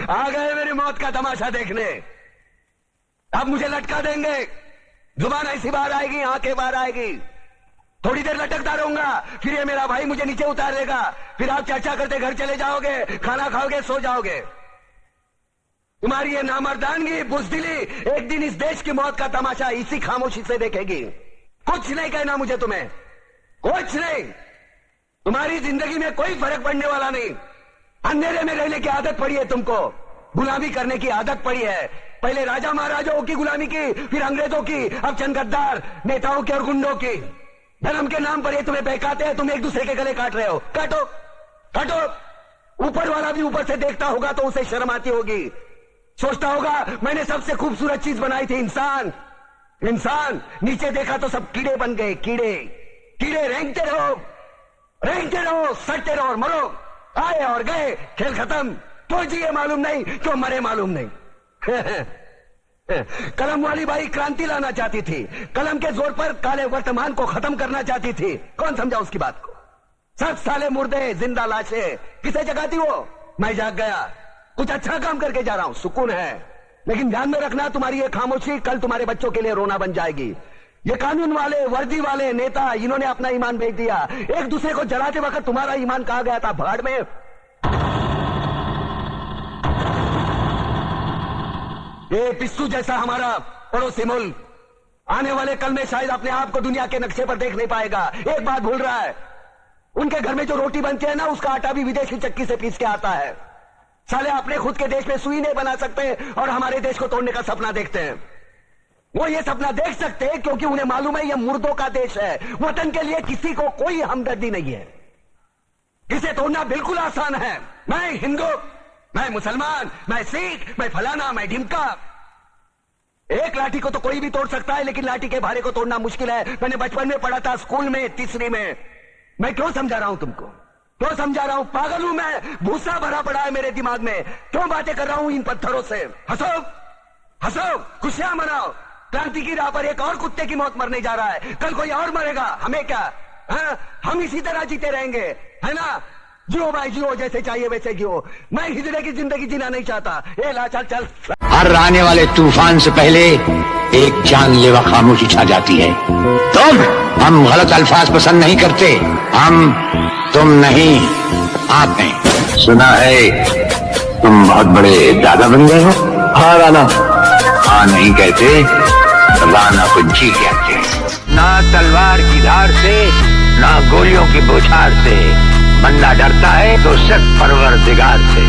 आ गए मेरी मौत का तमाशा देखने। अब मुझे लटका देंगे, जुबान ऐसी बाहर आएगी, आंखें बाहर आएगी, थोड़ी देर लटकता रहूंगा, फिर ये मेरा भाई मुझे नीचे उतार देगा, फिर आप चर्चा करते घर चले जाओगे, खाना खाओगे, सो जाओगे। तुम्हारी ये नामर्दानगी, बुज़दिली एक दिन इस देश की मौत का तमाशा इसी खामोशी से देखेगी। कुछ नहीं कहना मुझे तुम्हें, कुछ नहीं। तुम्हारी जिंदगी में कोई फर्क पड़ने वाला नहीं। अंधेरे में रहने की आदत पड़ी है तुमको, गुलामी करने की आदत पड़ी है। पहले राजा महाराजाओं की गुलामी की, फिर अंग्रेजों की, अब चंद गद्दार नेताओं की और गुंडों की। धर्म के नाम पर ये तुम्हें बहकाते हैं, तुम एक दूसरे के गले काट रहे हो। काटो काटो। ऊपर वाला भी ऊपर से देखता होगा तो उसे शर्म आती होगी, सोचता होगा मैंने सबसे खूबसूरत चीज बनाई थी, इंसान। इंसान नीचे देखा तो सब कीड़े बन गए, कीड़े। कीड़े रेंगते रहो, सटते रहो और मरो। आए और गए, खेल खत्म। क्यों जिए मालूम नहीं, क्यों मरे मालूम नहीं। कलम वाली बाई क्रांति लाना चाहती थी, कलम के जोर पर काले वर्तमान को खत्म करना चाहती थी। कौन समझा उसकी बात को? सब साले मुर्दे, जिंदा लाशें। किसे जगाती वो? मैं जाग गया, कुछ अच्छा काम करके जा रहा हूं, सुकून है। लेकिन ध्यान में रखना, तुम्हारी ये खामोशी कल तुम्हारे बच्चों के लिए रोना बन जाएगी। ये कानून वाले, वर्दी वाले नेता, इन्होंने अपना ईमान बेच दिया। एक दूसरे को जलाते वक्त तुम्हारा ईमान कहा गया था, भाड़ में। ये पिस्सू जैसा हमारा पड़ोसी मुल्क आने वाले कल में शायद अपने आप को दुनिया के नक्शे पर देख नहीं पाएगा। एक बात भूल रहा है, उनके घर में जो रोटी बनती है ना, उसका आटा भी विदेशी चक्की से पीस के आता है। साले अपने खुद के देश में सुई नहीं बना सकते और हमारे देश को तोड़ने का सपना देखते हैं। वो ये सपना देख सकते हैं क्योंकि उन्हें मालूम है ये मुर्दों का देश है। वतन के लिए किसी को कोई हमदर्दी नहीं है। इसे तोड़ना बिल्कुल आसान है। मैं हिंदू, मैं मुसलमान, मैं सिख, मैं फलाना, मैं ढिमका। एक लाठी को तो कोई भी तोड़ सकता है, लेकिन लाठी के भारे को तोड़ना मुश्किल है। मैंने बचपन में पढ़ा था, स्कूल में, तीसरी में। मैं क्यों समझा रहा हूं तुमको, क्यों समझा रहा हूं? पागल हूं मैं, भूसा भरा पड़ा है मेरे दिमाग में। क्यों बातें कर रहा हूं इन पत्थरों से? हंसो हंसो, खुशियां मनाओ। क्रांति की राह पर एक और कुत्ते की मौत मरने जा रहा है, कल कोई और मरेगा, हमें क्या? हम इसी तरह जीते रहेंगे, है ना? जियो भाई जियो, जैसे चाहिए वैसे जियो। मैं हिजड़े की जिंदगी जीना नहीं चाहता। ए ला चल चल। हर आने वाले तूफान से पहले एक जानलेवा खामोशी छा जाती है। हम गलत अल्फाज पसंद नहीं करते। तुम नहीं, आप नहीं। सुना है तुम बहुत बड़े दादा बन गए हो। हाँ राना। हाँ नहीं कहते, राना को जी कहते हैं। ना तलवार की धार से, ना गोलियों की बौछार से बंदा डरता है तो सिर्फ परवरदिगार से।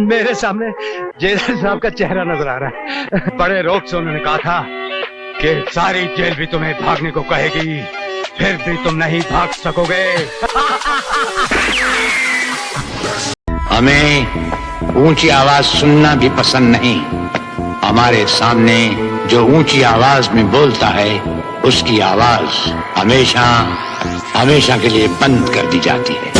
मेरे सामने जेलर साहब का चेहरा नजर आ रहा है। बड़े रोक से उन्होंने कहा था कि सारी जेल भी तुम्हें भागने को कहेगी, फिर भी तुम नहीं भाग सकोगे। हमें ऊंची आवाज सुनना भी पसंद नहीं। हमारे सामने जो ऊंची आवाज में बोलता है, उसकी आवाज हमेशा हमेशा के लिए बंद कर दी जाती है।